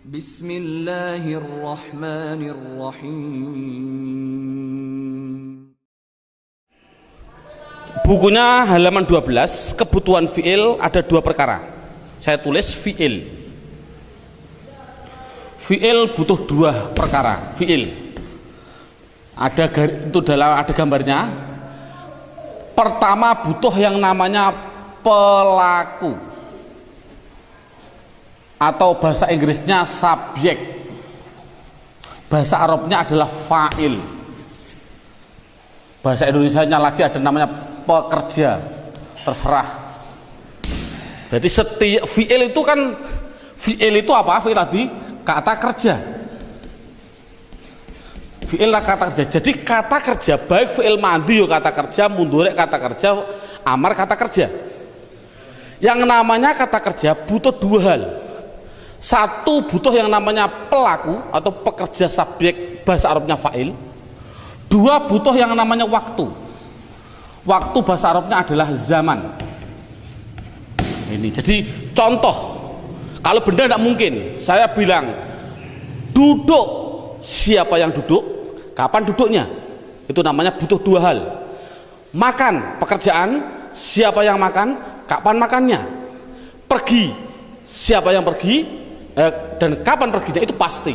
Bismillahirrahmanirrahim. Bukunya halaman 12, kebutuhan fi'il ada dua perkara. Saya tulis fi'il. Fi'il butuh dua perkara. Fi'il ada itu ada gambarnya. Pertama butuh yang namanya pelaku, atau bahasa Inggrisnya subjek. Bahasa Arabnya adalah fa'il. Bahasa Indonesianya lagi ada namanya pekerja, terserah. Berarti setiap fi'il itu kan, fi'il itu apa? Fi'il tadi kata kerja. Fi'il kata kerja. Jadi kata kerja baik fi'il madhi kata kerja, mudhari kata kerja, amar kata kerja. Yang namanya kata kerja butuh dua hal. Satu, butuh yang namanya pelaku atau pekerja subjek, bahasa Arabnya fa'il. Dua, butuh yang namanya waktu. Waktu bahasa Arabnya adalah zaman. Ini jadi contoh. Kalau benda tidak mungkin, saya bilang duduk, siapa yang duduk, kapan duduknya, itu namanya butuh dua hal. Makan, pekerjaan, siapa yang makan, kapan makannya. Pergi, siapa yang pergi, dan kapan perginya, itu pasti.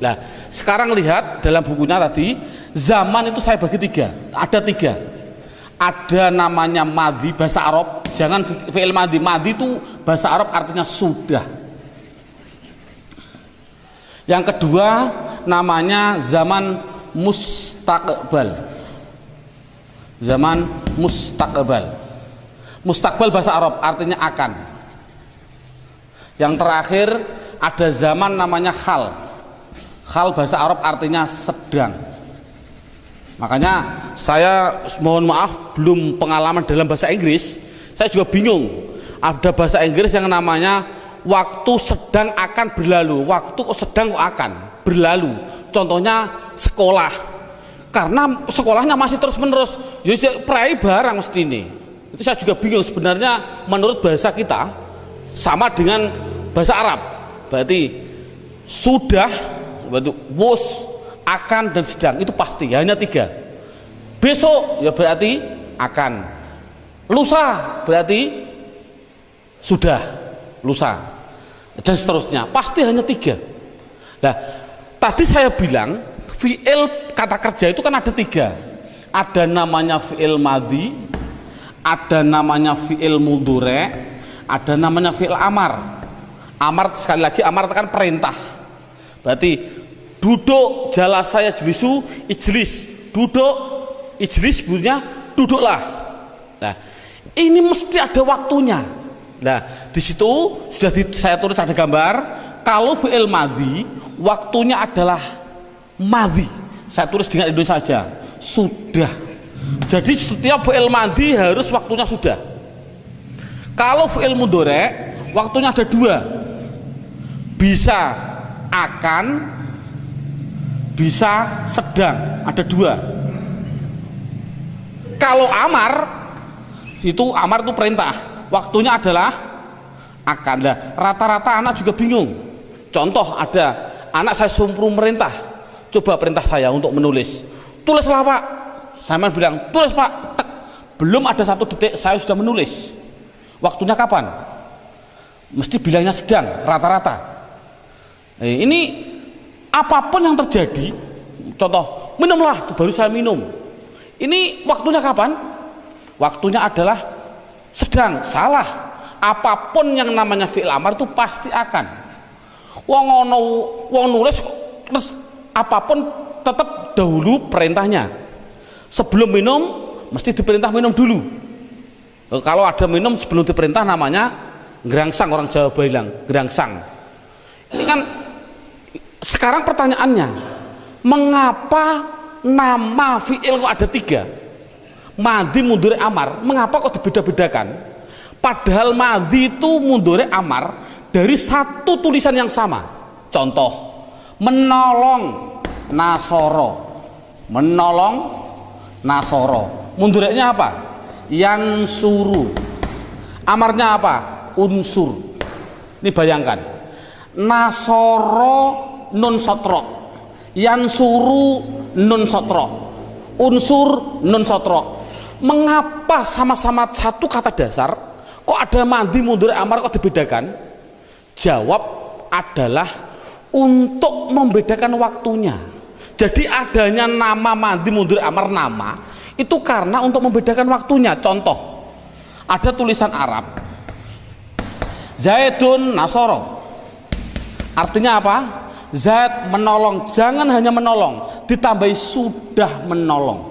Nah, sekarang lihat dalam bukunya tadi, zaman itu saya bagi tiga. Ada tiga. Ada namanya madhi, bahasa Arab. Jangan fi'il madhi. Madhi itu bahasa Arab artinya sudah. Yang kedua namanya zaman mustaqbal. Zaman mustaqbal. Mustaqbal bahasa Arab artinya akan. Yang terakhir ada zaman namanya hal. Hal bahasa Arab artinya sedang. Makanya saya mohon maaf belum pengalaman dalam bahasa Inggris. Saya juga bingung. Ada bahasa Inggris yang namanya waktu sedang akan berlalu. Waktu kok sedang kok akan berlalu. Contohnya sekolah. Karena sekolahnya masih terus menerus. Ya prai barang mesti ini. Itu saya juga bingung sebenarnya menurut bahasa kita sama dengan bahasa Arab. Berarti sudah, berarti was, akan, dan sedang, itu pasti hanya tiga. Besok ya berarti akan, lusa berarti sudah, lusa, dan seterusnya, pasti hanya tiga. Nah, tadi saya bilang fi'il kata kerja itu kan ada tiga. Ada namanya fi'il madhi, ada namanya fi'il mudhari, ada namanya fi'il amar. Amar, sekali lagi, amar itu kan perintah. Berarti duduk, jalasa yajlisu, ijlis. Duduk, ijlis, bunyinya duduklah. Nah, ini mesti ada waktunya. Nah, di situ sudah saya tulis ada gambar. Kalau fi'il madhi, waktunya adalah madhi. Saya tulis dengan Indonesia saja, sudah. Jadi setiap fi'il madhi harus waktunya sudah. Kalau fi'il mudhari, waktunya ada dua. Bisa akan, bisa sedang, ada dua. Kalau amar itu perintah, waktunya adalah akan. Nah, rata-rata anak juga bingung. Contoh, ada anak saya suruh merintah, coba perintah saya untuk menulis, tulislah pak. Saya bilang tulis pak. Belum ada satu detik saya sudah menulis. Waktunya kapan? Mesti bilangnya sedang, rata-rata. Ini apapun yang terjadi, contoh minumlah, baru saya minum. Ini waktunya kapan? Waktunya adalah sedang. Salah. Apapun yang namanya fi'il amar itu pasti akan. Wong nulis terus apapun tetap dahulu perintahnya. Sebelum minum mesti diperintah minum dulu. Kalau ada minum sebelum diperintah namanya gerangsang, orang Jawa bilang gerangsang. Ini kan sekarang pertanyaannya, mengapa nama fi'il kok ada tiga? Madhi, mudhari, amar. Mengapa kok dibeda-bedakan? Padahal madhi itu mudhari, amar dari satu tulisan yang sama. Contoh, menolong, nasoro. Menolong, nasoro. Mudhari'nya apa? Yansuru. Amarnya apa? Unsur. Ini bayangkan, nasoro nun sotro, yansuru nun sotro, unsur nun sotro. Mengapa sama-sama satu kata dasar kok ada madi mudhari amar kok dibedakan? Jawab adalah untuk membedakan waktunya. Jadi adanya nama madi mudhari amar nama itu karena untuk membedakan waktunya. Contoh, ada tulisan Arab Zaidun Nasoro, artinya apa? Zaid menolong. Jangan hanya menolong, ditambahi sudah menolong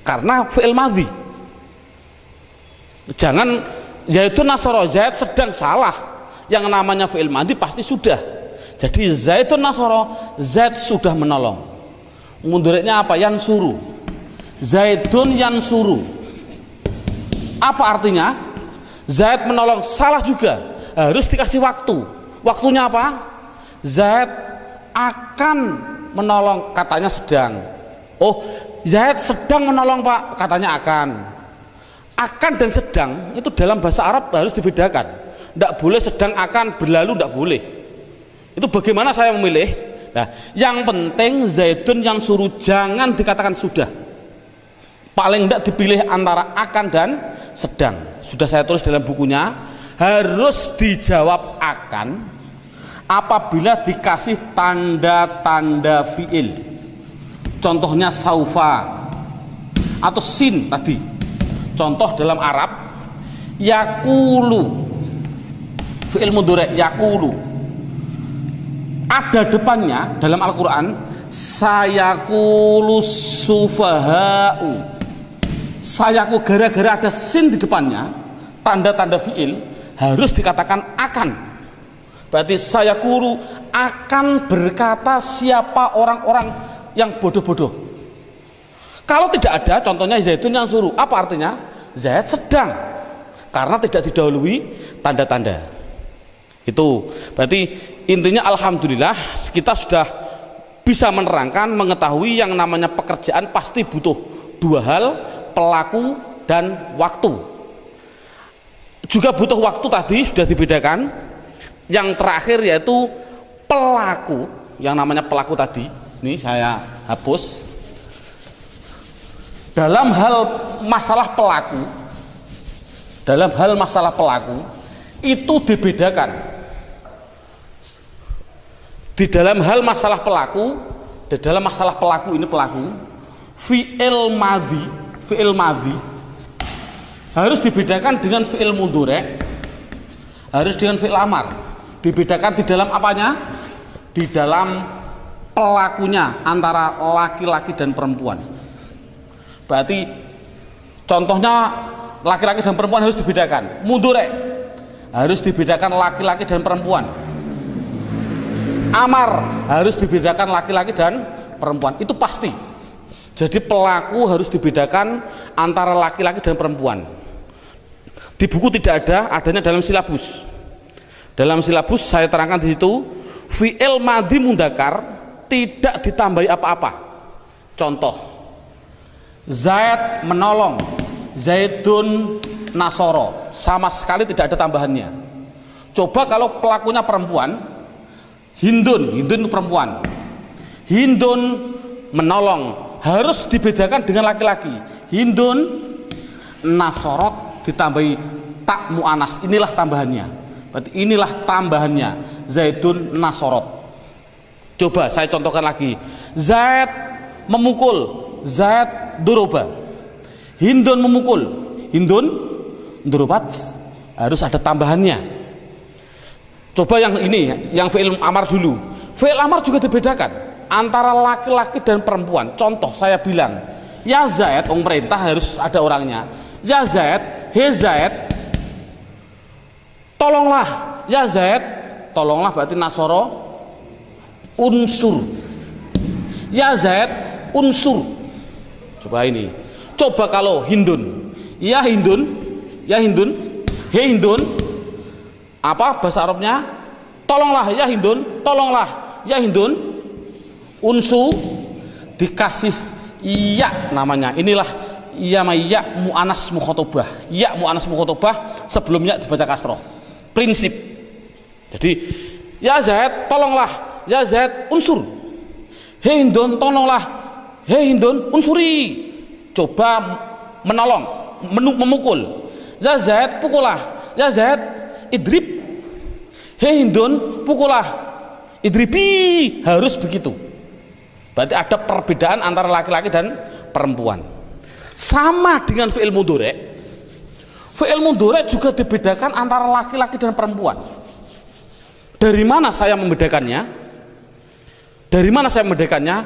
karena fi'il madhi. Jangan Zaidun Nasoro, Zaid sedang, salah. Yang namanya fi'il madhi pasti sudah. Jadi Zaidun Nasoro, Zaid sudah menolong. Mudhari'nya apa? Yansuru. Zaidun yansuru. Apa artinya? Zaid menolong, salah juga. Harus dikasih waktu. Waktunya apa? Zaid akan menolong, katanya sedang. Oh, Zaid sedang menolong Pak, katanya akan. Akan dan sedang itu dalam bahasa Arab harus dibedakan. Tidak boleh sedang akan berlalu, tidak boleh. Itu bagaimana saya memilih? Nah, yang penting Zaidun yang suruh, jangan dikatakan sudah. Paling tidak dipilih antara akan dan sedang. Sudah saya tulis dalam bukunya, harus dijawab akan apabila dikasih tanda-tanda fi'il. Contohnya saufa atau sin tadi. Contoh dalam Arab, yakulu, fi'il mudhari' yakulu, ada depannya dalam Al-Quran sayakulu sufaha'u. Sayaku, gara-gara ada sin di depannya, tanda-tanda fi'il, harus dikatakan akan. Berarti sayakulu, akan berkata siapa orang-orang yang bodoh-bodoh. Kalau tidak ada, contohnya Zaidun yang suruh, apa artinya? Zaid sedang, karena tidak didahului tanda-tanda. Itu berarti intinya alhamdulillah kita sudah bisa menerangkan, mengetahui yang namanya pekerjaan pasti butuh dua hal, pelaku dan waktu. Juga butuh waktu tadi sudah dibedakan. Yang terakhir yaitu pelaku, yang namanya pelaku tadi. Ini saya hapus. Dalam hal masalah pelaku, itu dibedakan. Di dalam hal masalah pelaku, ini pelaku, fi'il madhi harus dibedakan dengan fi'il mudhari', harus dengan fi'il amar. Dibedakan di dalam apanya? Di dalam pelakunya antara laki-laki dan perempuan. Berarti contohnya laki-laki dan perempuan harus dibedakan. Mudhari' harus dibedakan laki-laki dan perempuan. Amar harus dibedakan laki-laki dan perempuan. Itu pasti. Jadi pelaku harus dibedakan antara laki-laki dan perempuan. Di buku tidak ada, adanya dalam silabus. Dalam silabus saya terangkan di situ, fi'il madhi mudzakkar tidak ditambahi apa-apa. Contoh, Zaid menolong, Zaidun nasoro, sama sekali tidak ada tambahannya. Coba kalau pelakunya perempuan, Hindun perempuan, Hindun menolong, harus dibedakan dengan laki-laki. Hindun nasorot ditambahi tak mu'anas, inilah tambahannya. Berarti inilah tambahannya, Zaidun nasorot. Coba saya contohkan lagi, Zaid memukul, Zaid duroba. Hindun memukul, Hindun durobat, harus ada tambahannya. Coba yang ini, yang fi'il amar dulu. Fi'il amar juga dibedakan antara laki-laki dan perempuan. Contoh saya bilang, ya Zaid, perintah harus ada orangnya. Ya Zaid, he Zaid, tolonglah. Ya Zaid, tolonglah berarti nasoro unsur. Ya Zaid, unsur. Coba ini. Coba kalau Hindun, ya Hindun, ya Hindun, he Hindun, apa bahasa Arabnya? Tolonglah ya Hindun, tolonglah ya Hindun, unsu, dikasih iya namanya. Inilah iya mu'anas mukhotobah. Iya mu'anas mukhotobah sebelumnya dibaca kasroh. Prinsip. Jadi Ya Zaid, tolonglah. Ya Zaid, unsur. Hei Hindun, tolonglah. Hei Hindun, unsuri. Coba menolong, memukul. Ya Zaid, pukullah. Ya Zaid, idrib. Hei Hindun, pukullah. Idribi. Harus begitu. Berarti ada perbedaan antara laki-laki dan perempuan. Sama dengan fi'il mudhari'. Fi'il mudhari' juga dibedakan antara laki-laki dan perempuan. Dari mana saya membedakannya? Dari mana saya membedakannya?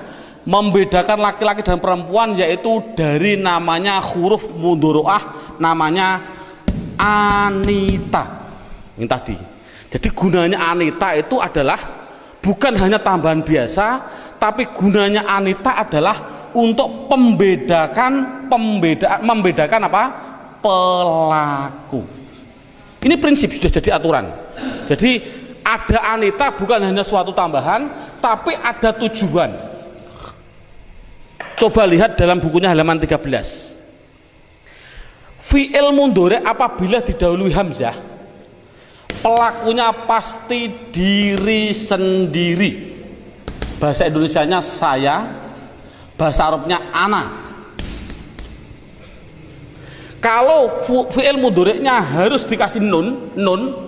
Membedakan laki-laki dan perempuan yaitu dari namanya huruf mudhari'ah, namanya anita. Ini tadi. Jadi gunanya anita itu adalah bukan hanya tambahan biasa, tapi gunanya anita adalah untuk membedakan apa? Pelaku. Ini prinsip sudah jadi aturan. Jadi ada anita bukan hanya suatu tambahan, tapi ada tujuan. Coba lihat dalam bukunya halaman 13. Fi'il mudhari' apabila didahului hamzah, pelakunya pasti diri sendiri. Bahasa Indonesianya saya, bahasa Arabnya ana. Kalau fi'il mudhari'nya harus dikasih nun,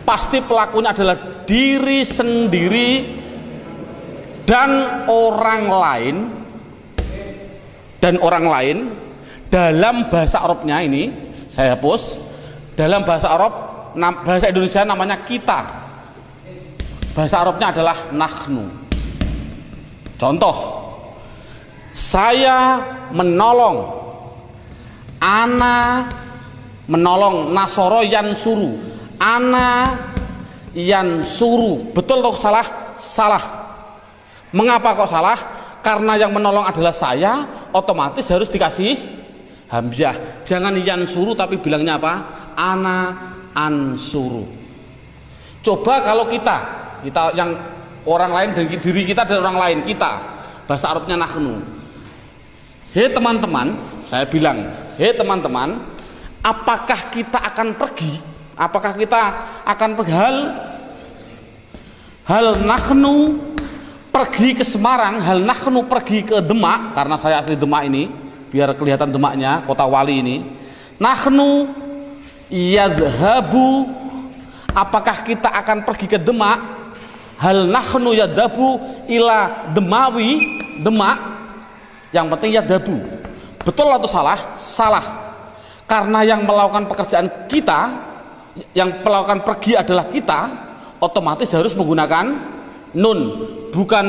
pasti pelakunya adalah diri sendiri dan orang lain. Dalam bahasa Arabnya ini saya hapus. Dalam bahasa Arab, bahasa Indonesia namanya kita. Bahasa Arabnya adalah nahnu. Contoh, saya menolong, ana menolong, nasoro yansuru, ana yansuru. Betul atau salah? Salah. Mengapa kok salah? Karena yang menolong adalah saya, otomatis harus dikasih hamzah. Jangan yansuru tapi bilangnya apa? Ana ansuru. Coba kalau kita yang orang lain dan diri kita dan orang lain, kita, bahasa Arabnya nahnu. Hei teman-teman, saya bilang, hei teman-teman, apakah kita akan pergi? Apakah kita akan pergi? Hal nahnu pergi ke Semarang, hal nahnu pergi ke Demak, karena saya asli Demak ini, biar kelihatan Demaknya, kota wali ini. Nahnu yadhabu, apakah kita akan pergi ke Demak? Hal nahnu yadhabu ila Demawi, Demak. Yang penting yadhabu. Betul atau salah? Salah. Karena yang melakukan pekerjaan kita, yang melakukan pergi adalah kita, otomatis harus menggunakan nun, bukan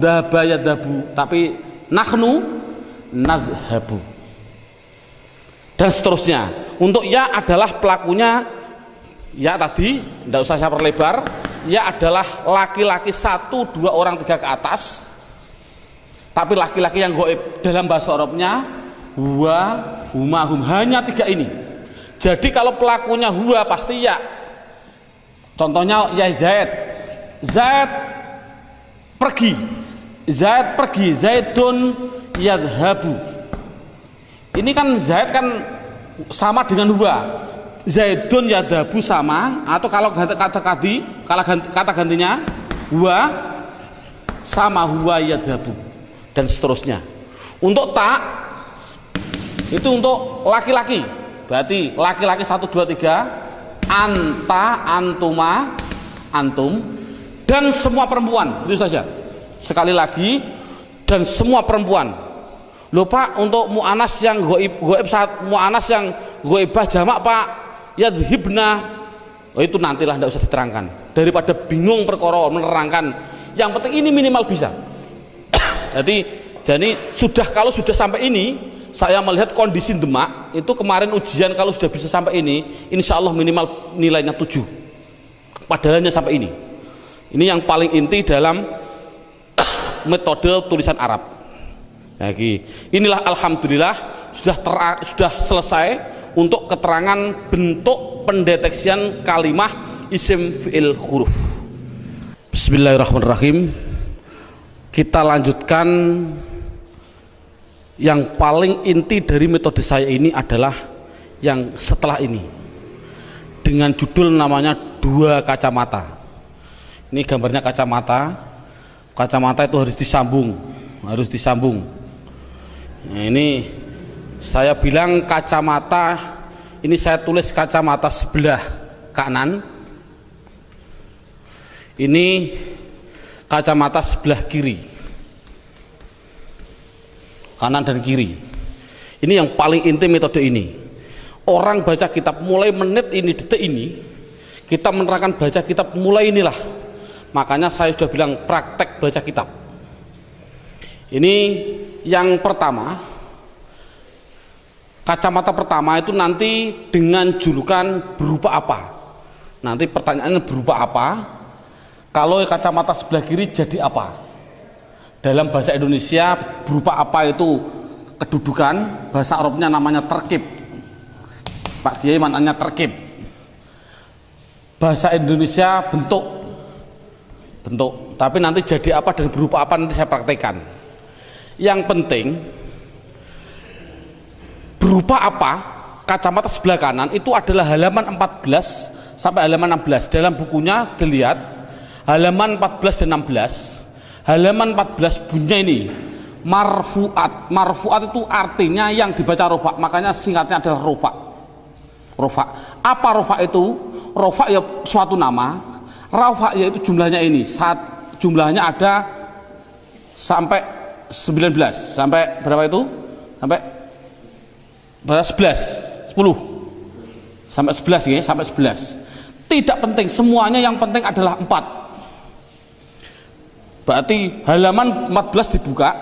dhaba yadhabu, tapi nahnu nadhabu. Dan seterusnya. Untuk ya adalah pelakunya, ya tadi tidak usah saya perlebar, ya adalah laki-laki 1, 2 orang 3 ke atas. Tapi laki-laki yang gaib dalam bahasa Arabnya huwa, huma, hum, hanya 3 ini. Jadi kalau pelakunya huwa pasti ya. Contohnya ya Zaid pergi, Zaidun yadhabu. Ini kan Zaid kan sama dengan huwa. Zaidun yadhabu sama, atau kalau kata gantinya huwa sama huwa yadhabu, dan seterusnya. Untuk tak itu untuk laki-laki, berarti laki-laki 1, 2, 3, anta, antuma, antum, dan semua perempuan. Itu saja. Sekali lagi, dan semua perempuan. Loh Pak, untuk mu'anas yang goib saat mu'anas yang goibah jamak Pak, yadhibna, itu nantilah, tidak usah diterangkan. Daripada bingung perkara menerangkan, yang penting ini minimal bisa. Jadi kalau sudah sampai ini, saya melihat kondisi Demak itu kemarin ujian, kalau sudah bisa sampai ini, insya Allah minimal nilainya 7. Padahalnya sampai ini. Ini yang paling inti dalam metode tulisan Arab. Inilah alhamdulillah sudah selesai untuk keterangan bentuk pendeteksian kalimah isim fi'il huruf. Bismillahirrahmanirrahim. Kita lanjutkan. Yang paling inti dari metode saya ini adalah yang setelah ini, dengan judul namanya 2 kacamata. Ini gambarnya kacamata. Kacamata itu harus disambung, Nah, ini saya bilang kacamata, ini saya tulis kacamata sebelah kanan. Ini kacamata sebelah kiri, kanan dan kiri. Ini yang paling intim metode ini. Orang baca kitab mulai menit ini, detik ini, kita menerangkan baca kitab mulai inilah. Makanya saya sudah bilang praktek baca kitab. Ini yang pertama. Kacamata pertama itu nanti dengan julukan berupa apa? Nanti pertanyaannya berupa apa? Kalau kacamata sebelah kiri jadi apa? Dalam bahasa Indonesia berupa apa itu kedudukan, bahasa Arabnya namanya terkib. Pak Kiai maknanya terkib. Bahasa Indonesia bentuk, tapi nanti jadi apa dan berupa apa nanti saya praktekkan. Yang penting berupa apa kacamata sebelah kanan itu adalah halaman 14 sampai halaman 16. Dalam bukunya dilihat halaman 14 dan 16. Halaman 14 bunyinya ini marfuat. Marfuat itu artinya yang dibaca rofa, makanya singkatnya adalah rofa. Rofa. Apa rofa itu? Rofa ya suatu nama. Rafa yaitu jumlahnya ini. Jumlahnya ada sampai 19. Sampai berapa itu? Sampai berapa? 11. 10. Sampai 11 ya, sampai 11. Tidak penting, semuanya yang penting adalah 4. Berarti halaman 14 dibuka,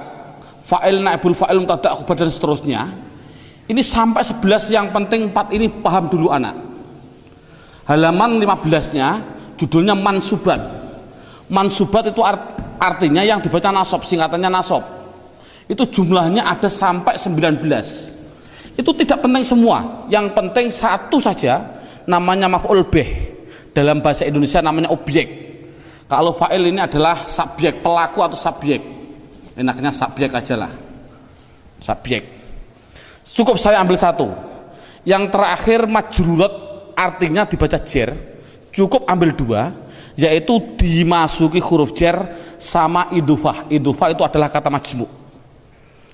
fa'il, naibul fa'il, mubtada', khabar dan seterusnya. Ini sampai 11 yang penting 4 ini paham dulu anak. Halaman 15-nya judulnya mansubat. Mansubat itu artinya yang dibaca nasab, singkatannya nasab. Itu jumlahnya ada sampai 19. Itu tidak penting semua. Yang penting satu saja, namanya maf'ul bih. Dalam bahasa Indonesia namanya objek. Kalau fa'il ini adalah subjek, pelaku atau subjek. Enaknya subjek aja lah. Subjek. Cukup saya ambil satu. Yang terakhir majrurat artinya dibaca jer. Cukup ambil 2, yaitu dimasuki huruf jar sama idhofah. Idhofah itu adalah kata majmu'.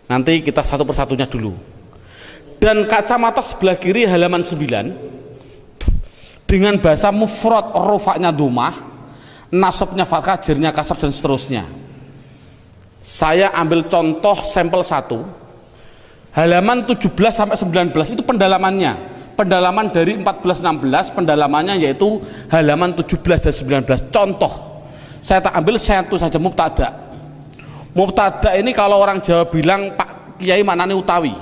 Nanti kita satu persatunya dulu. Dan kacamata sebelah kiri halaman 9 dengan bahasa mufrad, rofaknya domah, nasabnya fathah, jarnya kasar dan seterusnya. Saya ambil contoh sampel 1. Halaman 17 sampai 19 itu pendalamannya. Pendalaman dari 14-16 pendalamannya yaitu halaman 17 dan 19. Contoh saya tak ambil satu saja, mubtada. Mubtada ini kalau orang Jawa bilang Pak Kiai maknanya utawi.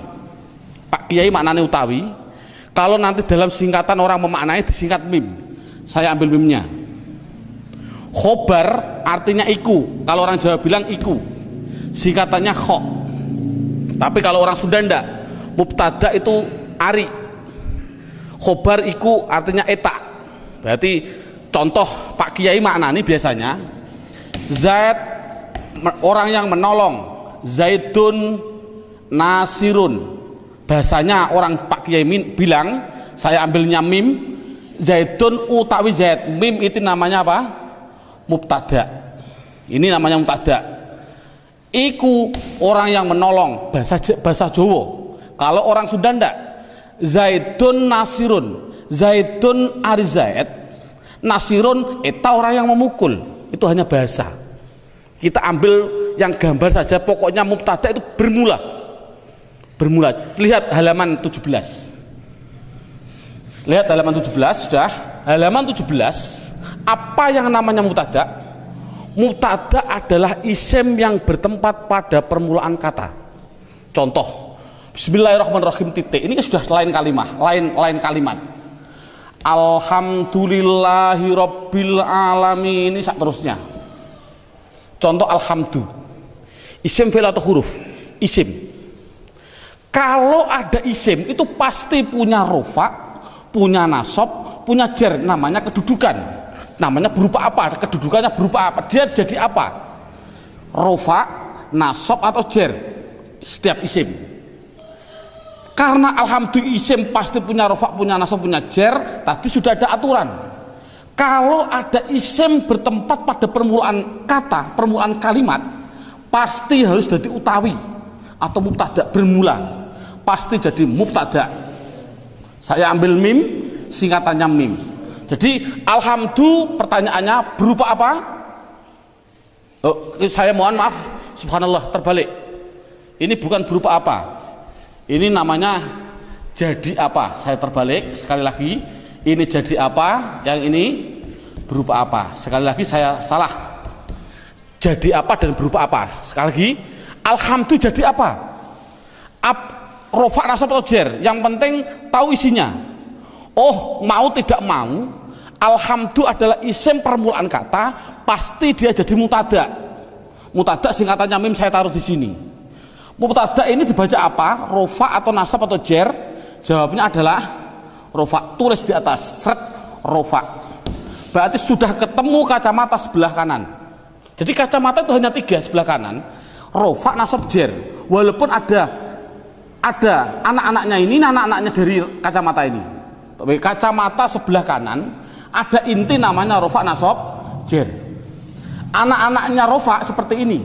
Pak Kiai maknanya utawi. Kalau nanti dalam singkatan orang memaknai disingkat mim, saya ambil mimnya. Khobar artinya iku. Kalau orang Jawa bilang iku, singkatannya kho. Tapi kalau orang Sunda ndak. Mubtada itu ari. Khobar iku artinya eta. Berarti contoh Pak Kiai maknani biasanya Zaid orang yang menolong, Zaidun nasirun. Bahasanya orang Pak Kiai bilang, saya ambilnya mim, Zaidun utawi Zaid. Mim itu namanya apa? Mubtada. Ini namanya mubtada. Iku orang yang menolong, bahasa Jawa. Kalau orang Sunda ndak. Zaidun nasirun, Zaidun ari Zaid, nasirun eta orang yang memukul. Itu hanya bahasa. Kita ambil yang gambar saja, pokoknya mubtada itu bermula. Lihat halaman 17. Lihat halaman 17 sudah. Halaman 17, apa yang namanya mubtada? Mubtada adalah isim yang bertempat pada permulaan kata. Contoh Bismillahirrahmanirrahim titik. Ini kan sudah lain kalimat. Alhamdulillahirabbil alamin. Ini seterusnya. Contoh alhamdu. Isim fi'il atau huruf? Isim. Kalau ada isim itu pasti punya rofa, punya nasab, punya jar, namanya kedudukan. Namanya berupa apa? Kedudukannya berupa apa? Dia jadi apa? Rofa, nasab atau jar. Setiap isim. Karena alhamdulillah isim pasti punya rofa, punya nasab, punya jar. Tadi sudah ada aturan. Kalau ada isim bertempat pada permulaan kata, permulaan kalimat, pasti harus jadi utawi atau mubtada, bermula. Pasti jadi mubtada. Saya ambil mim, singkatannya mim. Jadi alhamdulillah pertanyaannya berupa apa? Oh, saya mohon maaf, subhanallah, terbalik. Ini bukan berupa apa. Ini namanya jadi apa. Saya terbalik sekali lagi. Ini jadi apa, yang ini berupa apa. Sekali lagi saya salah. Jadi apa dan berupa apa. Sekali lagi, alhamdulillah jadi apa? Rofa nasab atau jer, yang penting tahu isinya. Oh, mau tidak mau, alhamdulillah adalah isim permulaan kata, pasti dia jadi mutada. Mutada singkatannya mim, saya taruh di sini. Mutada ini dibaca apa? Rofa atau nasab atau jer? Jawabnya adalah rofa. Tulis di atas, seret, rofa. Berarti sudah ketemu kacamata sebelah kanan. Jadi kacamata itu hanya 3 sebelah kanan. Rofa, nasab, jer. Walaupun ada anak-anaknya ini, anak-anaknya dari kacamata ini. Tapi kacamata sebelah kanan ada inti namanya rofa, nasab, jer. Anak-anaknya rofa seperti ini.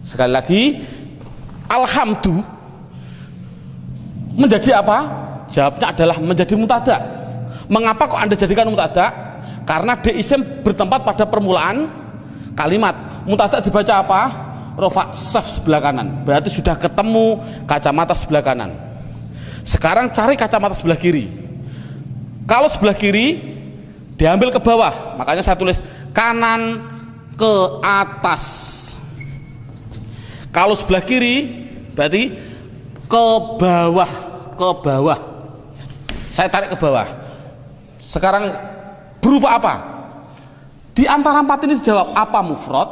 Sekali lagi, alhamdulillah menjadi apa? Jawabnya adalah menjadi mutada. Mengapa kok Anda jadikan mutada? Karena dia isim bertempat pada permulaan kalimat. Mutada dibaca apa? Rofa, saf sebelah kanan. Berarti sudah ketemu kacamata sebelah kanan. Sekarang cari kacamata sebelah kiri. Kalau sebelah kiri diambil ke bawah, makanya saya tulis kanan ke atas. Kalau sebelah kiri berarti ke bawah, ke bawah. Saya tarik ke bawah. Sekarang berupa apa? Di antara 4 ini dijawab apa mufrad,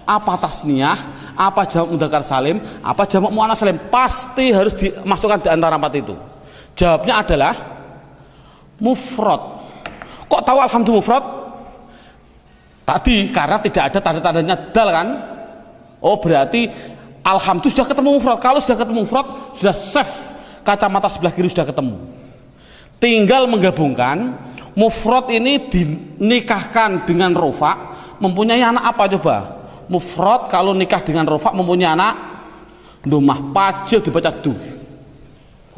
apa tasniyah, apa jamak mudzakkar salim, apa jamak muannats salim. Pasti harus dimasukkan di antara 4 itu. Jawabnya adalah mufrad. Kok tahu alhamdulillah mufrad? Tadi karena tidak ada tanda-tandanya dal kan? Oh, berarti alhamdulillah sudah ketemu mufrad. Kalau sudah ketemu mufrad, sudah safe. Kacamata sebelah kiri sudah ketemu. Tinggal menggabungkan. Mufrad ini dinikahkan dengan rofa, mempunyai anak apa coba? Mufrad kalau nikah dengan rofa mempunyai anak domah, wajib dibaca du,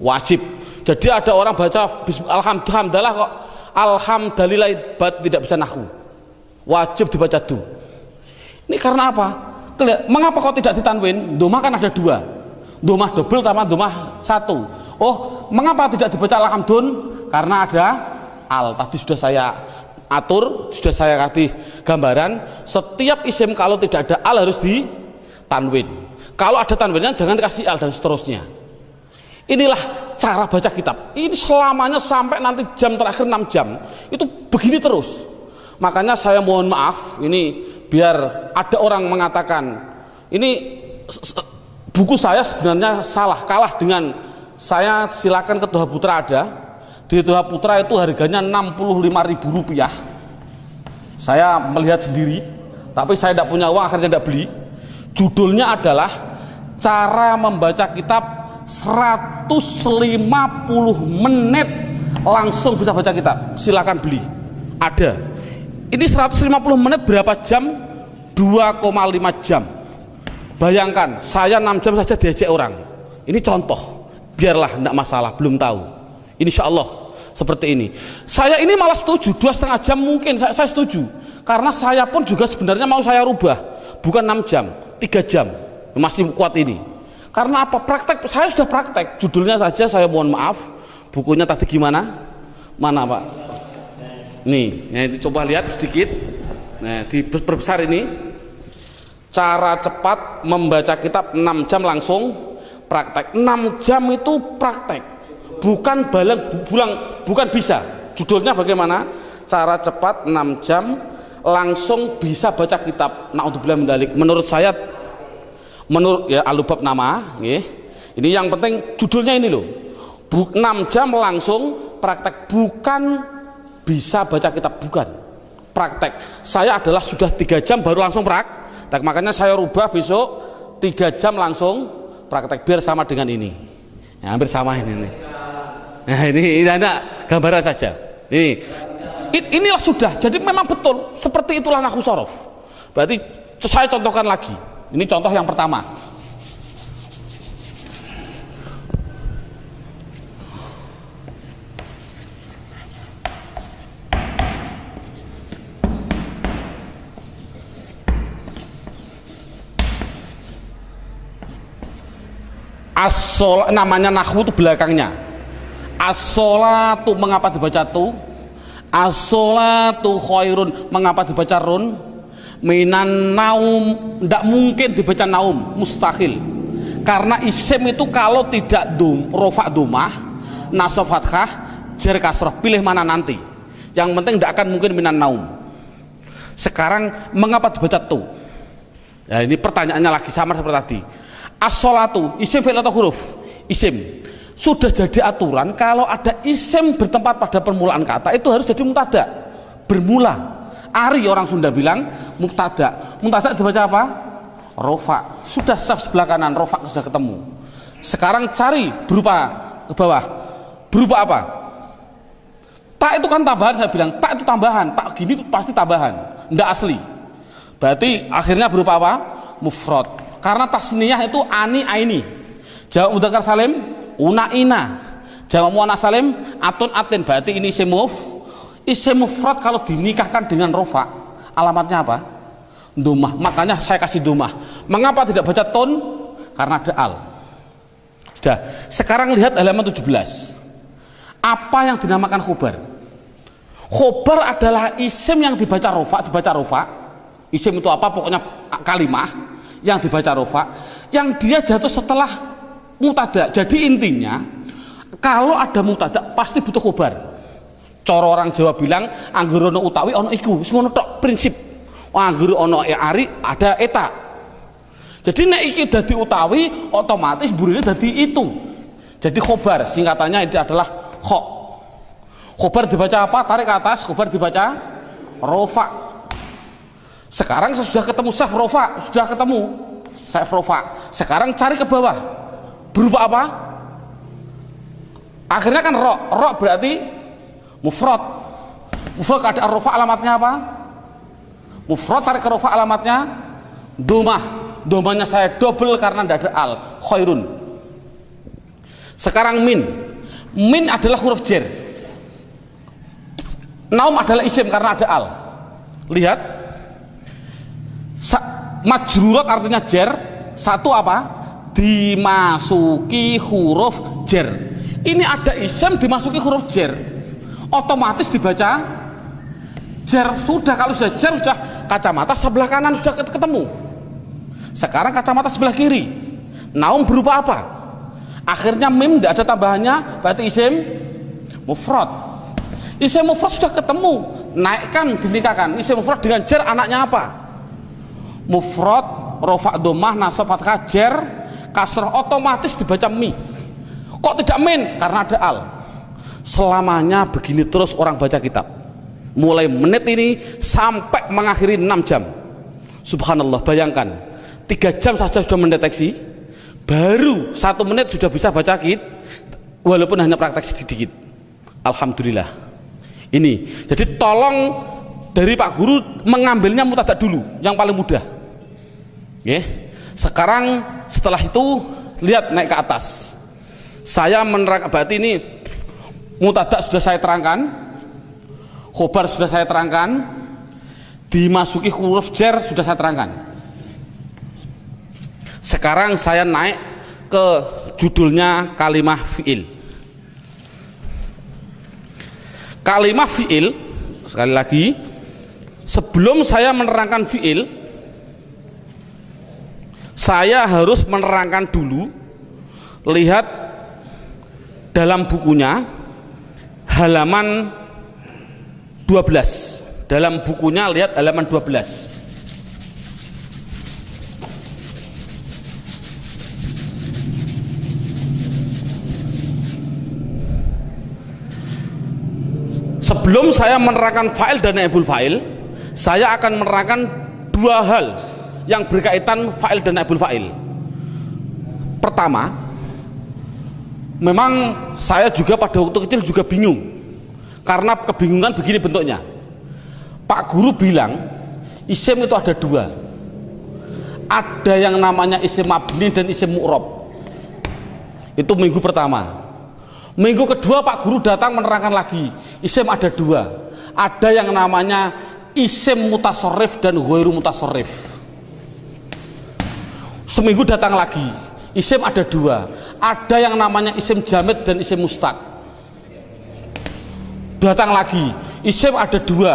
wajib. Jadi ada orang baca alhamdulillah kok alhamdulillah tidak bisa nahwu, wajib dibaca du. Ini karena apa? Mengapa kok tidak ditanwin? Domah kan ada 2, domah double sama domah 1. Oh, mengapa tidak dibaca alhamdulillah? Karena ada al. Tadi sudah saya atur, sudah saya kasih gambaran. Setiap isim kalau tidak ada al harus ditanwin. Kalau ada tanwinnya jangan dikasih al dan seterusnya. Inilah cara baca kitab. Ini selamanya sampai nanti jam terakhir 6 jam itu begini terus. Makanya saya mohon maaf, ini biar ada orang mengatakan ini buku saya sebenarnya salah, kalah dengan saya. Silakan ke Doha Putra ada. Di Doha Putra itu harganya Rp65.000. Saya melihat sendiri, tapi saya tidak punya uang, akhirnya tidak beli. Judulnya adalah cara membaca kitab 150 menit langsung bisa baca kitab. Silakan beli, ada. Ini 150 menit berapa jam? 2,5 jam. Bayangkan saya 6 jam saja diajak orang. Ini contoh, biarlah tidak masalah, belum tahu. Insya Allah seperti ini. Saya ini malah setuju 2,5 jam mungkin saya setuju. Karena saya pun juga sebenarnya mau saya rubah, bukan 6 jam, 3 jam masih kuat ini. Karena apa? Praktek, saya sudah praktek. Judulnya saja saya mohon maaf. Bukunya tadi gimana? Mana Pak? Nih, nah itu coba lihat sedikit. Nah, diperbesar ini. Cara cepat membaca kitab 6 jam langsung praktek. 6 jam itu praktek. Bukan bukan bisa. Judulnya bagaimana? Cara cepat 6 jam langsung bisa baca kitab. Naudzubillah min dzalik. Menurut saya, menurut ya alubab nama, ini yang penting judulnya ini loh. 6 jam langsung praktek, bukan bisa baca kitab, bukan praktek. Saya adalah sudah 3 jam baru langsung praktek. Makanya saya rubah besok 3 jam langsung praktek biar sama dengan ini. Ya, hampir sama ini. Nah ini ada gambaran saja. inilah sudah. Jadi memang betul seperti itulah nahwu shorof. Berarti saya contohkan lagi. Ini contoh yang pertama. Namanya nahwu itu belakangnya. As-sholatu mengapa dibaca tu? As-sholatu khairun mengapa dibaca run? Minan naum tidak mungkin dibaca naum, mustahil. Karena isim itu kalau tidak rofa domah, nasab fathah, jar kasrah, pilih mana nanti. Yang penting tidak akan mungkin minan naum. Sekarang mengapa dibaca tu? Ya, ini pertanyaannya lagi sama seperti tadi. As-sholatu isim fi'il atau huruf? Isim. Sudah jadi aturan kalau ada isim bertempat pada permulaan kata itu harus jadi mubtada, bermula. Ari orang Sunda bilang mubtada. Mubtada dibaca apa? Rofa. Sudah saf sebelah kanan, rofa sudah ketemu. Sekarang cari berupa ke bawah. Berupa apa? Tak itu kan tambahan, saya bilang tak itu tambahan, tak gini itu pasti tambahan, tidak asli. Berarti akhirnya berupa apa? Mufrad. Karena tasniyah itu ani aini. Jamak mudzakkar salim una ina. Jamak muannats salim atun atin. Berarti ini isim mufrad kalau dinikahkan dengan rofa alamatnya apa? Domah. Makanya saya kasih domah. Mengapa tidak baca ton? Karena ada al. Sudah. Sekarang lihat halaman 17. Apa yang dinamakan khobar? Khobar adalah isim yang dibaca rofa. Isim itu apa? Pokoknya kalimah yang dibaca rofa, yang dia jatuh setelah mubtada. Jadi intinya kalau ada mubtada pasti butuh khobar. Cara orang Jawa bilang anggur ono utawi ono iku, semua tok prinsip. Anggur ono ari ada eta. Jadi nek iki dadi utawi otomatis burine dadi itu. Jadi khobar singkatannya itu adalah kho. Khobar dibaca apa? Tarik ke atas, khobar dibaca rofa. Sekarang sudah ketemu saf rofa, sudah ketemu saf rofa. Sekarang cari ke bawah. Berupa apa? Akhirnya kan ro berarti mufrad. Mufrad keadaan rofa alamatnya apa? Mufrad tarik ke rofa alamatnya domah. Domahnya saya double karena tidak ada al, khairun. Sekarang min. Min adalah huruf jar. Naum adalah isim karena ada al. Lihat. Majrurat artinya jar. Satu apa? Dimasuki huruf jar. Ini ada isim dimasuki huruf jar, otomatis dibaca jar. Sudah, kalau sudah jar, sudah kacamata sebelah kanan sudah ketemu. Sekarang kacamata sebelah kiri. Naum berupa apa? Akhirnya mim tidak ada tambahannya, berarti isim mufrad. Isim mufrad sudah ketemu, naikkan, dinikahkan. Isim mufrad dengan jar, anaknya apa? Mufrad, rofa domah, nasab fathah, jar, kasrah, otomatis dibaca mi. Kok tidak min? Karena ada al. Selamanya begini terus orang baca kitab, mulai menit ini sampai mengakhiri 6 jam. Subhanallah, bayangkan 3 jam saja sudah mendeteksi, baru 1 menit sudah bisa baca kitab, walaupun hanya praktek sedikit. Alhamdulillah. Ini jadi tolong dari Pak Guru mengambilnya mubtada dulu, yang paling mudah. Sekarang setelah itu lihat naik ke atas. Saya menerangkan, berarti ini mubtada sudah saya terangkan, khobar sudah saya terangkan, dimasuki huruf jar sudah saya terangkan. Sekarang saya naik ke judulnya kalimah fi'il. Kalimah fi'il, sekali lagi, sebelum saya menerangkan fi'il, saya harus menerangkan dulu. Lihat dalam bukunya halaman 12. Dalam bukunya lihat halaman 12. Sebelum saya menerangkan fa'il dan naibul fa'il, saya akan menerangkan 2 hal yang berkaitan fa'il dan naibul fa'il. Pertama, memang saya juga pada waktu kecil juga bingung Karena kebingungan begini bentuknya. Pak guru bilang isim itu ada dua. Ada yang namanya isim mabni dan isim mu'rab. Itu minggu pertama. Minggu kedua Pak guru datang menerangkan lagi, isim ada dua. Ada yang namanya isim mutasarrif dan ghairu mutasarrif. Seminggu datang lagi, isim ada dua. Ada yang namanya isim jamid dan isim mustaq. Datang lagi, isim ada dua.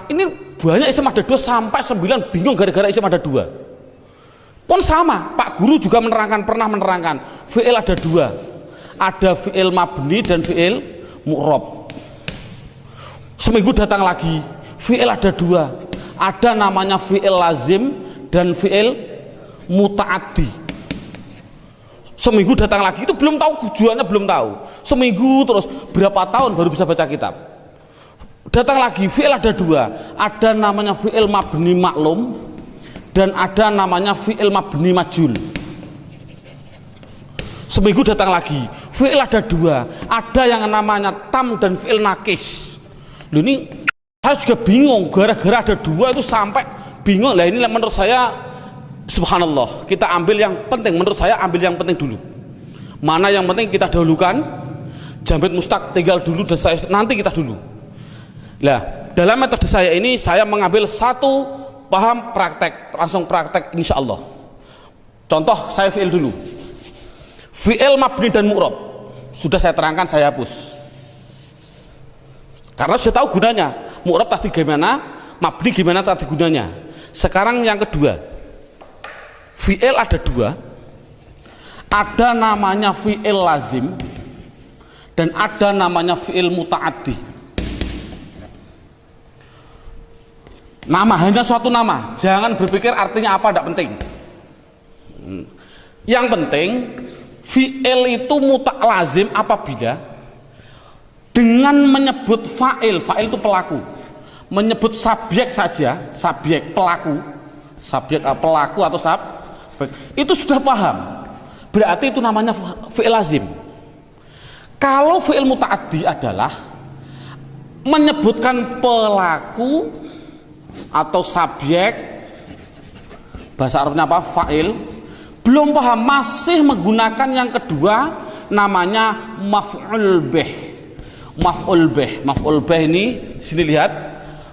Ini banyak isim ada dua sampai 9, bingung gara-gara isim ada dua. Pun sama, Pak guru juga pernah menerangkan fi'il ada dua. Ada fi'il mabni dan fi'il mu'rab. Seminggu datang lagi, fi'il ada dua. Ada namanya fi'il lazim dan fi'il muta'addi. Seminggu datang lagi, itu belum tahu tujuannya, belum tahu. Seminggu terus berapa tahun baru bisa baca kitab. Datang lagi, fi'il ada dua. Ada namanya fi'il mabni maklum dan ada namanya fi'il mabni majul. Seminggu datang lagi, fi'il ada dua. Ada yang namanya tam dan fi'il nakis. Loh, ini saya juga bingung, gara-gara ada dua itu sampai bingung. Lah ini menurut saya subhanallah, kita ambil yang penting. Menurut saya ambil yang penting dulu. Mana yang penting kita dahulukan. Jamid mustaq tinggal dulu dan saya nanti kita dulu. Nah, dalam metode saya ini saya mengambil satu paham praktek, langsung praktek insya Allah. Contoh saya fi'il dulu. Fi'il mabni dan mu'rab sudah saya terangkan, saya hapus. Karena sudah tahu gunanya. Mu'rab tadi gimana, mabni gimana tadi gunanya. Sekarang yang kedua. Fi'il ada dua. Ada namanya fi'il lazim dan ada namanya fi'il muta'addi. Nama hanya suatu nama, jangan berpikir artinya apa, tidak penting. Yang penting fi'il itu lazim apabila dengan menyebut fa'il itu pelaku, menyebut subjek saja, subjek pelaku, subjek pelaku atau itu sudah paham, berarti itu namanya fi'il lazim. Kalau fi'il muta'addi adalah menyebutkan pelaku atau subjek, bahasa Arabnya apa? Fa'il. Belum paham, masih menggunakan yang kedua namanya maf'ul bih. Maf'ul bih. Maf'ul bih ini sini lihat,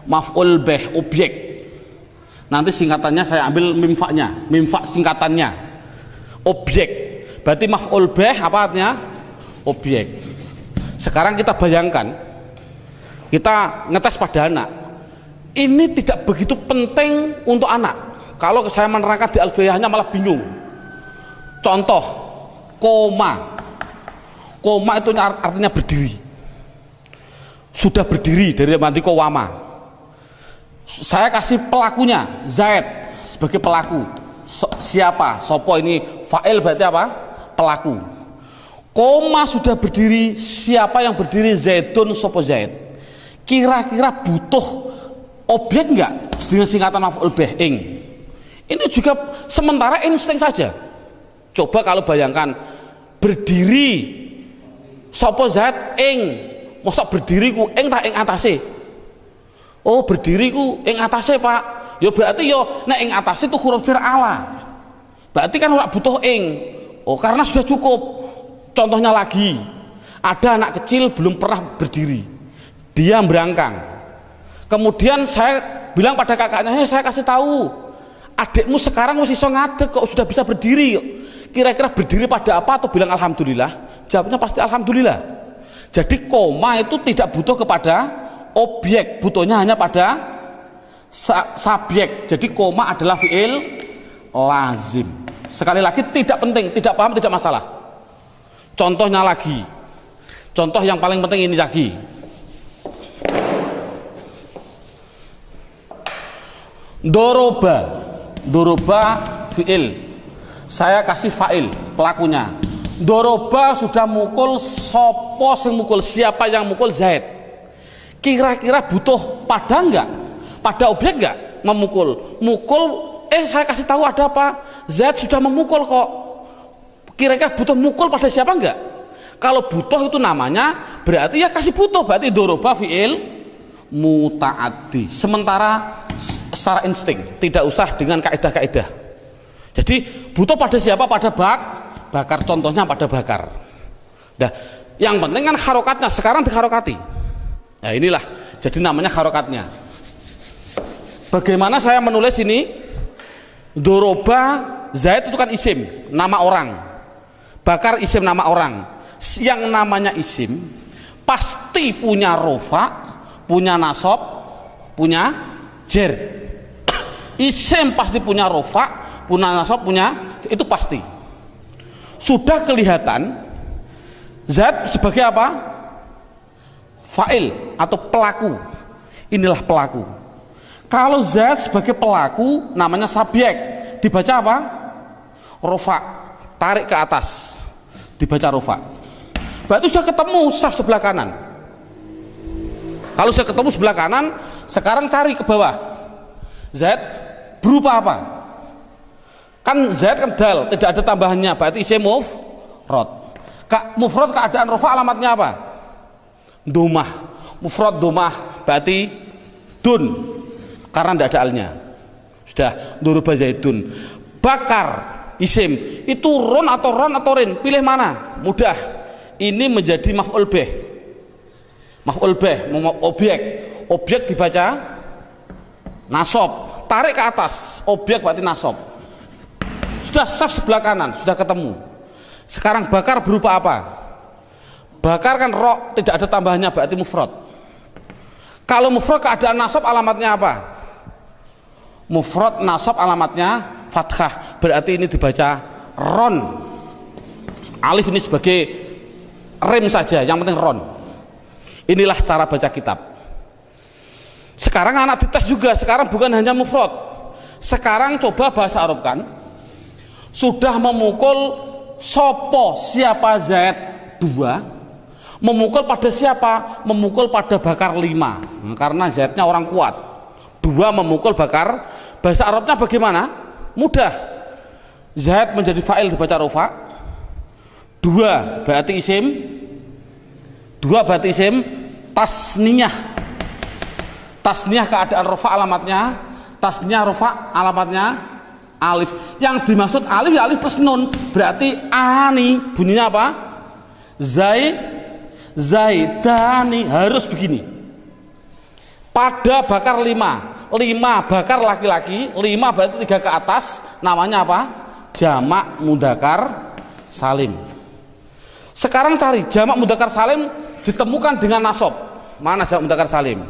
maf'ul bih objek. Nanti singkatannya saya ambil mimfaknya, mimfak singkatannya. Objek. Berarti maf'ul bih apa artinya? Objek. Sekarang kita bayangkan, kita ngetes pada anak. Ini tidak begitu penting untuk anak. Kalau saya menerangkan di alfiyahnya malah bingung. Contoh, koma. Koma itu artinya berdiri. Sudah berdiri dari mati kowama. Saya kasih pelakunya, Zaid sebagai pelaku. Siapa? Sopo ini fa'il berarti apa? Pelaku. Koma sudah berdiri, siapa yang berdiri? Zaidun, sopo Zaid. Kira-kira butuh objek enggak dengan singkatan maf'ul bih ing? Ini juga sementara insting saja. Coba kalau bayangkan berdiri sapa Zaid ing, mosok berdiri ku ing tak ing atase. Oh, berdiri ku ing atase, Pak. Ya berarti yo nek ing atase itu huruf jar ala. Berarti kan ora butuh ing. Oh, karena sudah cukup. Contohnya lagi, ada anak kecil belum pernah berdiri. Dia berangkang. Kemudian saya bilang pada kakaknya, saya kasih tahu, adikmu sekarang masih iso ngadeg kok, sudah bisa berdiri. Kira-kira berdiri pada apa? Atau bilang alhamdulillah? Jawabnya pasti alhamdulillah. Jadi koma itu tidak butuh kepada objek, butuhnya hanya pada subjek. Jadi koma adalah fi'il lazim. Sekali lagi tidak penting, tidak paham tidak masalah. Contohnya lagi, contoh yang paling penting ini lagi. Doroba, doroba fi'il. Saya kasih fa'il pelakunya. Doroba sudah mukul, sopo sing mukul, siapa yang mukul? Zaid. Kira-kira butuh pada enggak? Pada objek enggak? Memukul. Mukul, saya kasih tahu ada apa? Zaid sudah memukul kok. Kira-kira butuh mukul pada siapa enggak? Kalau butuh itu namanya berarti ya kasih butuh, berarti doroba fi'il muta'addi. Sementara secara insting, tidak usah dengan kaidah-kaidah. Jadi butuh pada siapa? Pada bakar, contohnya pada bakar. Nah, yang penting kan harokatnya, sekarang diharokati. Nah inilah, jadi namanya harokatnya. Bagaimana saya menulis ini? Doroba Zaid itu kan isim, nama orang. Bakar isim, nama orang. Yang namanya isim pasti punya rofa, punya nasab, punya jer. Isim pasti punya rofa, punya nasab, punya, itu pasti. Sudah kelihatan Zaid sebagai apa? Fa'il atau pelaku. Inilah pelaku. Kalau Zaid sebagai pelaku namanya subjek, dibaca apa? Rofa, tarik ke atas, dibaca rofa. Berarti sudah ketemu saf sebelah kanan. Kalau sudah ketemu sebelah kanan, sekarang cari ke bawah. Zaid berupa apa? Kan Zaid kan dal, tidak ada tambahannya, berarti isim mufrad. Mufrad keadaan rofa alamatnya apa? Domah. Mufrad domah, berarti dun, karena tidak ada alnya. Sudah, doroba Zaidun. Bakar isim itu ron atau rin, pilih mana? Mudah. Ini menjadi maf'ul bih. Maf'ul bih, objek dibaca nasab, tarik ke atas, objek berarti nasab. Sudah saf sebelah kanan, sudah ketemu. Sekarang bakar berupa apa? Bakar kan ro, tidak ada tambahannya, berarti mufrad. Kalau mufrad keadaan nasab alamatnya apa? Mufrad nasab alamatnya fathah, berarti ini dibaca ron. Alif ini sebagai rem saja, yang penting ron. Inilah cara baca kitab. Sekarang anak dites juga, sekarang bukan hanya mufrad. Sekarang coba bahasa Arab kan, sudah memukul sopo, siapa Zaid 2, memukul pada siapa? Memukul pada bakar 5, karena Zaidnya orang kuat. 2 memukul bakar. Bahasa Arabnya bagaimana? Mudah. Zaid menjadi fa'il dibaca rofa. 2 berarti isim. 2 berarti isim tasniyah. Tasniyah keadaan rofa alamatnya. Tasniyah rofa alamatnya alif. Yang dimaksud alif ya alif plus nun. Berarti ani bunyinya apa? Zaidani, harus begini. Pada bakar 5 bakar laki-laki, 5 berarti 3 ke atas, namanya apa? Jamak mudzakkar salim. Sekarang cari jamak mudzakkar salim ditemukan dengan nasab. Mana jamak mudzakkar salim?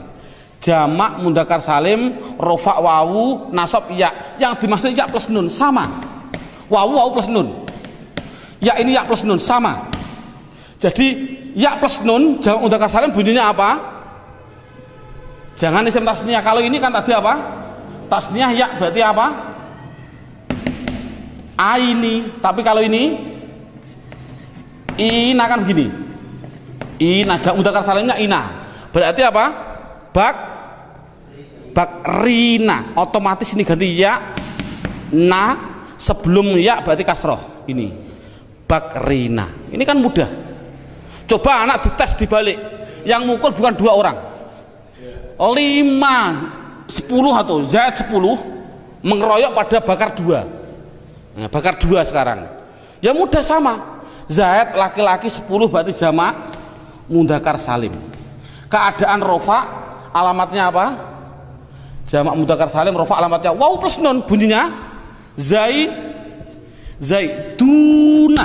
Jamak mudzakkar salim rofa wawu nasab ya. Yang dimaksud ya plus nun, sama. Wawu plus nun. Ya ini ya plus nun, sama. Jadi ya plus nun jamak mudzakkar salim bunyinya apa? Jangan isim tasniyah. Kalau ini kan tadi apa? Tasniyah ya berarti apa? Aini. Tapi kalau ini ina kan begini. Ina jamak mudzakkar salimnya ina. Berarti apa? Bakrina. Otomatis ini ganti ya. Na sebelum ya berarti kasroh. Ini bakrina. Ini kan mudah. Coba anak dites dibalik. Yang mukul bukan 2 orang. 5, 10 atau Zaid 10 mengeroyok pada bakar 2. Nah, bakar 2 sekarang. Ya mudah sama. Zaid laki-laki 10 berarti jamak mudzakkar salim. Keadaan rofa alamatnya apa? Jamak mudzakkar salim rofa alamatnya wawu plus nun, bunyinya Zaiduna.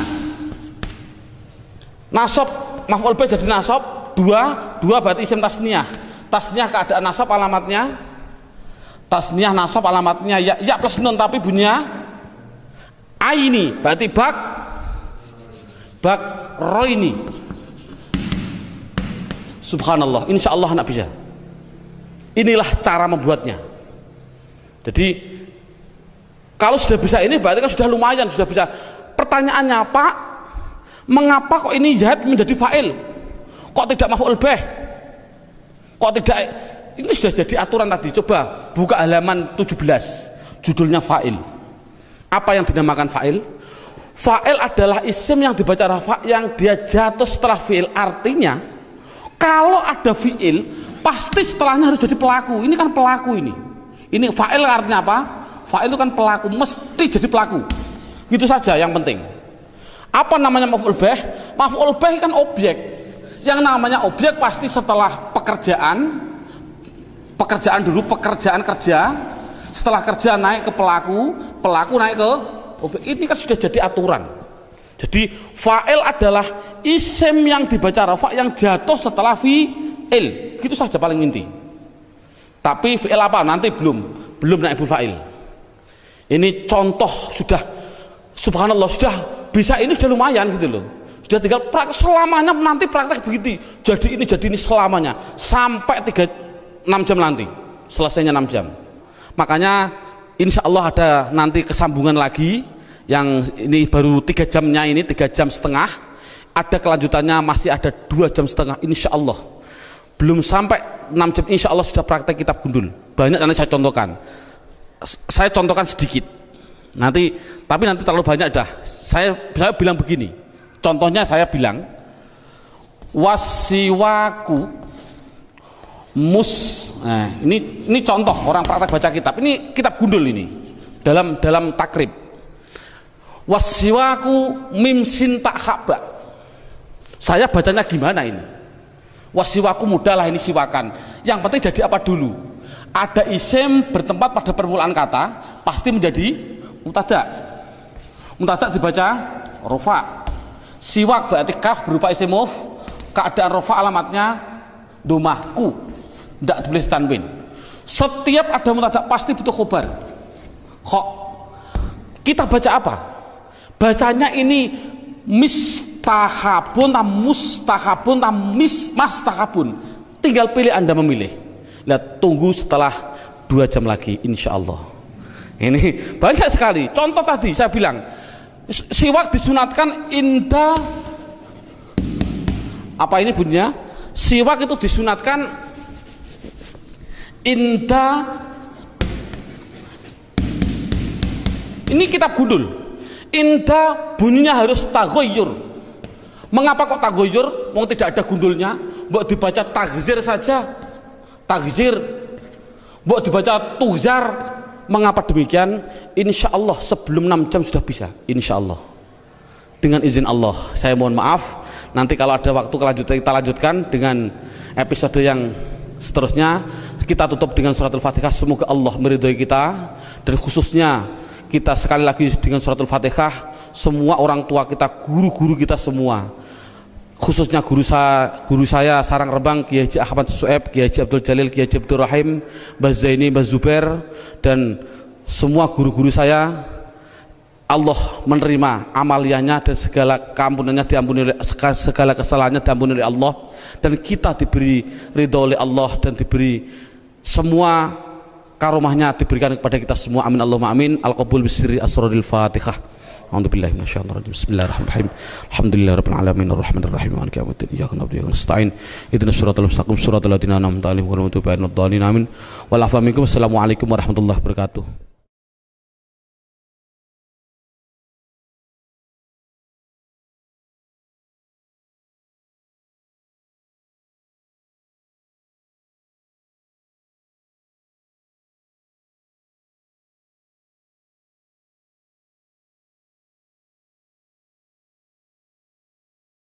Nasab maf'ul bih jadi nasab 2 berarti isim tasniyah. Tasniyah keadaan nasab alamatnya tasniyah nasab alamatnya ya plus nun tapi bunyinya aini berarti roini. Subhanallah, insya Allah anak bisa. Inilah cara membuatnya. Jadi kalau sudah bisa ini berarti kan sudah lumayan, sudah bisa. Pertanyaannya Pak, mengapa kok ini Zaid menjadi fa'il? Kok tidak maf'ul bih? Kok tidak? Ini sudah jadi aturan tadi. Coba buka halaman 17, judulnya fa'il. Apa yang dinamakan fa'il? Fa'il adalah isim yang dibaca rafa yang dia jatuh setelah fi'il. Artinya kalau ada fi'il pasti setelahnya harus jadi pelaku. Ini kan pelaku ini. Ini fa'il artinya apa? Fa'il itu kan pelaku, mesti jadi pelaku. Gitu saja yang penting. Apa namanya maf'ul bih? Maf'ul bih kan objek. Yang namanya objek pasti setelah pekerjaan dulu, pekerjaan kerja. Setelah kerja naik ke pelaku, pelaku naik ke objek. Ini kan sudah jadi aturan. Jadi fa'il adalah isim yang dibaca rafa yang jatuh setelah fi'il. Gitu saja paling inti. Tapi fi'il apa? Nanti belum naibul fa'il. Ini contoh sudah, subhanallah, sudah bisa, ini sudah lumayan gitu loh. Sudah tinggal praktek selamanya, nanti praktek begitu. Jadi ini selamanya sampai 6 jam nanti. Selesainya 6 jam. Makanya insya Allah ada nanti kesambungan lagi. Yang ini baru 3 jamnya, ini 3 jam setengah. Ada kelanjutannya, masih ada 2 jam setengah insya Allah. Belum sampai 6 jam insya Allah sudah praktek kitab gundul. Banyak nanti saya contohkan. Saya contohkan sedikit. Tapi nanti terlalu banyak dah. Saya bilang begini. Contohnya saya bilang wasiwaku nah, ini contoh orang praktek baca kitab. Ini kitab gundul ini. Dalam takrib. Wasiwaku mimsin tak haba. Saya bacanya gimana ini? Wasiwaku mudah lah ini siwakan. Yang penting jadi apa dulu? Ada isim bertempat pada permulaan kata, pasti menjadi mubtada. Mubtada dibaca rofa. Siwak berarti kaf berupa isim muf. Keadaan rofa alamatnya domahku. Tidak boleh tanwin. Setiap ada mubtada pasti butuh khobar. Kok kita baca apa? Bacanya ini mistahabun tam mustahabun tam mastahabun. Tinggal pilih, Anda memilih. Lihat, tunggu setelah 2 jam lagi insya Allah. Ini banyak sekali. Contoh tadi saya bilang siwak disunatkan indah. Apa ini bunyinya? Siwak itu disunatkan indah. Ini kitab gundul. Indah bunyinya harus taghayyur. Mengapa kok taghayyur? Mau tidak ada gundulnya, mbok dibaca tagzir saja. Tagzir, mbok dibaca tuzar. Mengapa demikian? Insya Allah sebelum 6 jam sudah bisa. Insya Allah. Dengan izin Allah. Saya mohon maaf. Nanti kalau ada waktu kita lanjutkan dengan episode yang seterusnya. Kita tutup dengan suratul Fatihah. Semoga Allah meridhoi kita, dan khususnya kita sekali lagi dengan suratul Fatihah, semua orang tua kita, guru-guru kita semua, khususnya guru saya Sarang Rembang, Kiai Haji Ahmad Su'eb, Kiai Haji Abdul Jalil, Kiai Haji Abdul Rahim, Mbah Zaini, Mbah Zubair, dan semua guru-guru saya, Allah menerima amaliyahnya dan segala keampunannya diampuni, segala kesalahannya diampuni oleh Allah, dan kita diberi ridha oleh Allah dan diberi semua karomahnya diberikan kepada kita semua. Amin Allahumma amin. Al-qabul bisirri asraril Fatihah. A'udzubillahi minasyaitonir rajim. Bismillahirrahmanirrahim. Alhamdulillahirabbil alamin arrahmanir rahim maliki yaumiddin. Iyyaka na'budu wa iyyaka nasta'in. Ihdinas siratal mustaqim siratal ladzina an'amta 'alaihim ghairil maghdubi 'alaihim waladdallin. Amin. Wal 'afwa minkum. Assalamualaikum warahmatullahi wabarakatuh.